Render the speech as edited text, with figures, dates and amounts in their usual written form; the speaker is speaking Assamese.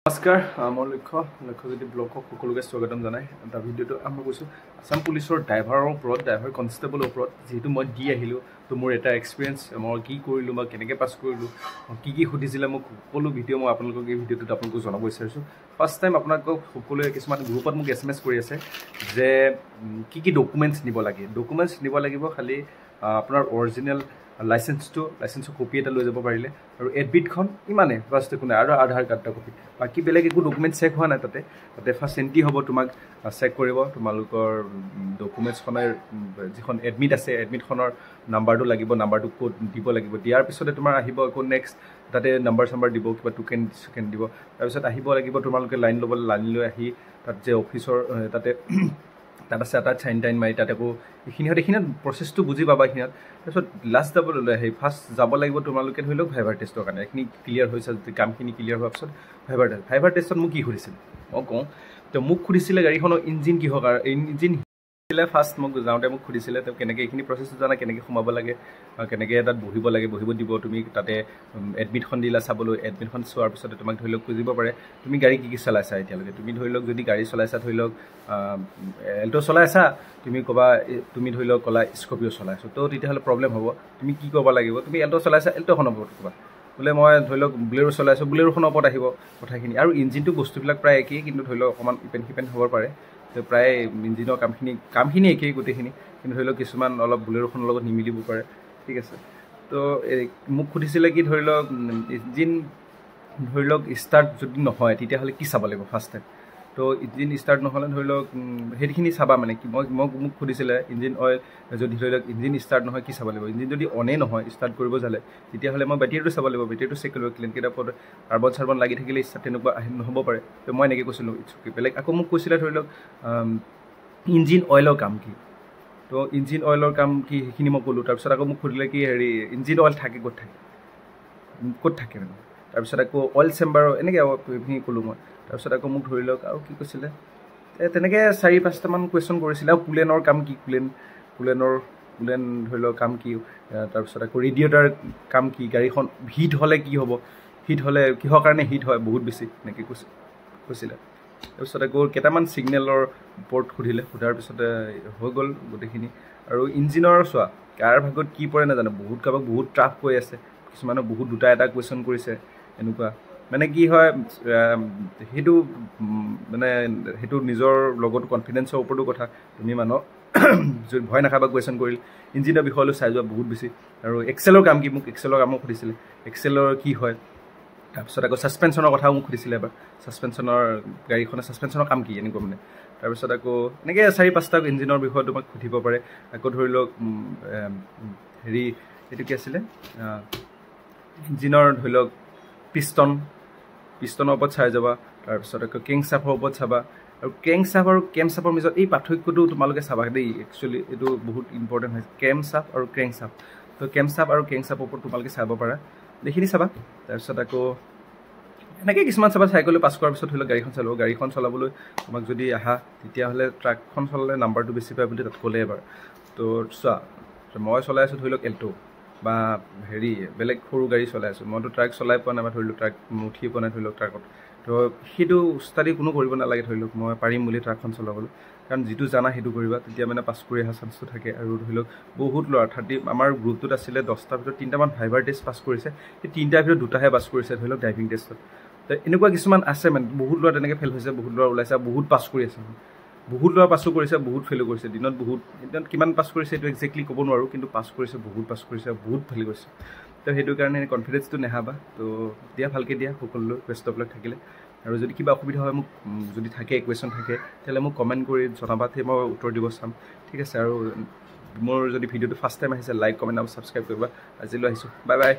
নমস্কাৰ মোৰ লক্ষ্যজ্যোতি ব্লগক সকলোকে স্বাগতম জনাই এটা ভিডিঅ'টো আৰম্ভ কৰিছোঁ আসাম পুলিচৰ ড্ৰাইভাৰৰ ওপৰত ড্ৰাইভাৰ কনষ্টেবলৰ ওপৰত যিহেতু মই দি আহিলোঁ তো মোৰ এটা এক্সপিৰিয়েঞ্চ মই কি কৰিলোঁ মই কেনেকৈ পাছ কৰিলোঁ কি সুধিছিলে মোক সকলো ভিডিঅ' মই আপোনালোকক এই ভিডিঅ'টোত আপোনালোকক জনাব বিচাৰিছোঁ ফাৰ্ষ্ট টাইম আপোনালোকক সকলোৱে কিছুমান গ্ৰুপত মোক SMS কৰি আছে যে কি ডকুমেণ্টছ নিব লাগে ডকুমেণ্টছ নিব লাগিব খালি আপোনাৰ অৰিজিনেল লাইচেন্সৰ কপি এটা লৈ যাব পাৰিলে আৰু এডমিটখন ইমানে ফাৰ্ষ্ট একো নাই আৰু আধাৰ কাৰ্ডৰ কপি বাকী বেলেগ একো ডকুমেণ্ট চেক হোৱা নাই তাতে ফাৰ্ষ্ট এণ্ট্ৰি হ'ব তোমাক চেক কৰিব তোমালোকৰ ডকুমেণ্টছখনৰ যিখন এডমিট আছে এডমিটখনৰ নাম্বাৰটো লাগিব নাম্বাৰটো ক'ত দিব লাগিব দিয়াৰ পিছতে তোমাৰ আহিব আকৌ নেক্সট তাতে নাম্বাৰ দিব কিবা টোকেন দিব তাৰপিছত আহিব লাগিব তোমালোকে লাইন ল'বলৈ লাইন লৈ আহি তাত যে অফিচৰ তাত আছে এটা চাইন টাইন মাৰি তাত আকৌ এইখিনিত প্ৰচেছটো বুজি পাবা এইখিনিত তাৰপিছত লাষ্ট যাবলৈ আহি ফাৰ্ষ্ট যাব লাগিব তোমালোকে ধৰি লওক ভাইভাৰ টেষ্টৰ কাৰণে এইখিনি ক্লিয়াৰ হৈছে যদি কামখিনি ক্লিয়াৰ হোৱাৰ পিছত ভাইভাৰ টেষ্টত মোক কি সুধিছিলে মই কওঁ তো মোক সুধিছিলে গাড়ীখনৰ ইঞ্জিন কিহৰ কাৰণে ইঞ্জিন ফাৰ্ষ্ট মোক যাওঁতে মোক সুধিছিলে তেওঁ কেনেকৈ এইখিনি প্ৰচেছটো জানা কেনেকৈ সোমাব লাগে কেনেকৈ তাত বহিব দিব তুমি তাতে এডমিটখন দিলা চাবলৈ এডমিটখন চোৱাৰ পিছতে তোমাক ধৰি লওক খুজিব পাৰে তুমি গাড়ী কি চলাইছা এতিয়ালৈকে তুমি ধৰি লওক যদি গাড়ী চলাইছা ধৰি লওক এল্টো চলাইছা তুমি ক'বা তুমি ধৰি লওক ক'লা স্কৰ্পিঅ' চলাইছোঁ তো তেতিয়াহ'লে প্ৰব্লেম হ'ব তুমি কি ক'ব লাগিব তুমি এল্টো চলাইছা এল্টোখনৰ ওপৰত ক'বা বোলে মই ধৰি লওক বুলেৰো চলাইছোঁ বুলেৰোখনৰ ওপৰত আহিব কথাখিনি আৰু ইঞ্জিনটো বস্তুবিলাক প্ৰায় একেই কিন্তু ধৰি লওক অকণমান ইপেন সিপেন হ'ব পাৰে তো প্ৰায় ইঞ্জিনৰ কামখিনি একেই গোটেইখিনি কিন্তু ধৰি লওক কিছুমান অলপ বুলেৰোখনৰ লগত নিমিলিব পাৰে ঠিক আছে তো মোক সুধিছিলে কি ধৰি লওক ইঞ্জিন ধৰি লওক ষ্টাৰ্ট যদি নহয় তেতিয়াহ'লে কি চাব লাগিব ফাৰ্ষ্ট টাইম তো ইঞ্জিন ষ্টাৰ্ট নহ'লে ধৰি লওক সেইখিনি চাবা মানে কি মোক সুধিছিলে ইঞ্জিন অইল যদি ধৰি লওক ইঞ্জিন ষ্টাৰ্ট নহয় কি চাব লাগিব ইঞ্জিন যদি অনেই নহয় ষ্টাৰ্ট কৰিব যালে তেতিয়াহ'লে মই বেটেৰীটো চাব লাগিব বেটেৰীটো চেক কৰিব ক্লিনকেইটাৰ ওপৰত কাৰ্বন লাগি থাকিলে ষ্টাৰ্ট তেনেকুৱা নহ'ব পাৰে তো মই এনেকৈ কৈছিলোঁ বেলেগ আকৌ মোক কৈছিলে ধৰি লওক ইঞ্জিন অইলৰ কাম কি তো ইঞ্জিন অইলৰ কাম কি সেইখিনি মই ক'লোঁ তাৰপিছত আকৌ মোক সুধিলে কি হেৰি ইঞ্জিন অইল থাকে ক'ত থাকে মানে তাৰপিছত আকৌ অইল চেম্বাৰৰ এনেকৈ এইখিনি ক'লোঁ মই তাৰপিছত আকৌ মোক ধৰি লওক আৰু কি কৈছিলে তেনেকৈ 4-5টামান কুৱেশ্যন কৰিছিলে আৰু কুলেনৰ কাম কি কুলেন ধৰি লওক কাম কি তাৰপিছত আকৌ ৰেডিয়েটাৰ কাম কি গাড়ীখন হিট হ'লে কি হ'ব হিট হ'লে কিহৰ কাৰণে হিট হয় বহুত বেছি এনেকৈ কৈছিলে তাৰপিছত আকৌ কেইটামান ছিগনেলৰ ওপৰত সোধাৰ পিছতে হৈ গ'ল গোটেইখিনি আৰু ইঞ্জিনৰ চোৱা কাৰ ভাগত কি পৰে নাজানো কাৰোবাক বহুত ট্ৰাফ কৈ আছে কিছুমানে বহুত দুটা এটা কুৱেশ্যন কৰিছে এনেকুৱা মানে কি হয় সেইটো মানে সেইটো নিজৰ লগত কনফিডেন্সৰ ওপৰতো কথা তুমি মানুহক যদি ভয় নাখাবা কুৱেশ্যন কৰিল ইঞ্জিনৰ বিষয়লৈ চাই যোৱা বহুত বেছি আৰু এক্সেলৰ কাম কি মোক এক্সেলৰ কামো সুধিছিলে এক্সেলৰ কি হয় তাৰপিছত আকৌ ছাছপেনশ্যনৰ কথাও মোক সুধিছিলে এবাৰ গাড়ীখনৰ ছাছপেনশ্যনৰ কাম কি এনেকুৱা মানে তাৰপিছত আকৌ এনেকৈ 4-5টা ইঞ্জিনৰ বিষয়ে তোমাক সুধিব পাৰে আকৌ ধৰি লওক হেৰি এইটো কি আছিলে ইঞ্জিনৰ ধৰি লওক পিষ্টনৰ ওপৰত চাই যাবা তাৰপিছত আকৌ কেংচাফৰ ওপৰত চাবা আৰু কেংচাফ আৰু কেমচাফৰ মাজত এই পাৰ্থক্যটো তোমালোকে চাবা দেই একচুৱেলি এইটো বহুত ইম্পৰ্টেণ্ট হয় কেমচাফ আৰু কেংচাফ তো কেমচাফ আৰু কেংচাফৰ ওপৰত তোমালোকে চাব পাৰা এইখিনি চাবা তাৰপিছত আকৌ এনেকৈ কিছুমান চাবা চাইকেললৈ পাছ কৰাৰ পিছত ধৰি লওক গাড়ীখন চলাবলৈ তোমাক যদি আহা তেতিয়াহ'লে ট্ৰাকখন চলালে নাম্বাৰটো বেছি পায় বুলি তাত ক'লে এবাৰ তো চোৱা মই চলাই আছোঁ ধৰি লওক এল্টো বা হেৰি বেলেগ সৰু গাড়ী চলাই আছোঁ মইতো ট্ৰাক চলাই পোৱা নাই বা ধৰি লওক ট্ৰাক উঠিয়ে পোৱা নাই ধৰি লওক ট্ৰাকত তো সেইটো ষ্টাডি কোনো কৰিব নালাগে ধৰি লওক মই পাৰিম বুলি ট্ৰাকখন চলাবলৈ কাৰণ যিটো জানা সেইটো কৰিবা তেতিয়া মানে পাছ কৰি অহা চান্সটো থাকে আৰু ধৰি লওক বহুত ল'ৰা আমাৰ গ্ৰুপটোত আছিলে 10টাৰ ভিতৰত 3টামান ভাইভাৰ টেষ্ট পাছ কৰিছে সেই 3টাৰ ভিতৰত 2টাহে পাছ কৰিছে ধৰি লওক ড্ৰাইভিং টেষ্টত তো এনেকুৱা কিছুমান আছে মানে বহুত ল'ৰা তেনেকৈ ফেইল হৈছে বহুত ল'ৰা ওলাইছে বহুত পাছ কৰি আছে বহুত ল'ৰা পাছো কৰিছে বহুত ফেইলো কৰিছে দিনত কিমান পাছ কৰিছে এইটো একজেক্টলি ক'ব নোৱাৰোঁ কিন্তু পাছ কৰিছে বহুত ফেইল কৰিছে তো সেইটো কাৰণে কনফিডেন্সটো নেহাবা তো দিয়া ভালকৈ দিয়া সকলোলৈ বেষ্ট অফ লাক থাকিলে আৰু যদি কিবা অসুবিধা হয় মোক যদি থাকে কুৱেশ্যন থাকে তেতিয়াহ'লে মোক কমেণ্ট কৰি জনাবা তেতিয়া মই উত্তৰ দিব চাম ঠিক আছে আৰু মোৰ যদি ভিডিঅ'টো ফাৰ্ষ্ট টাইম আহিছে লাইক কমেণ্ট আৰু ছাবস্ক্ৰাইব কৰিবা আজিলৈ আহিছোঁ বাই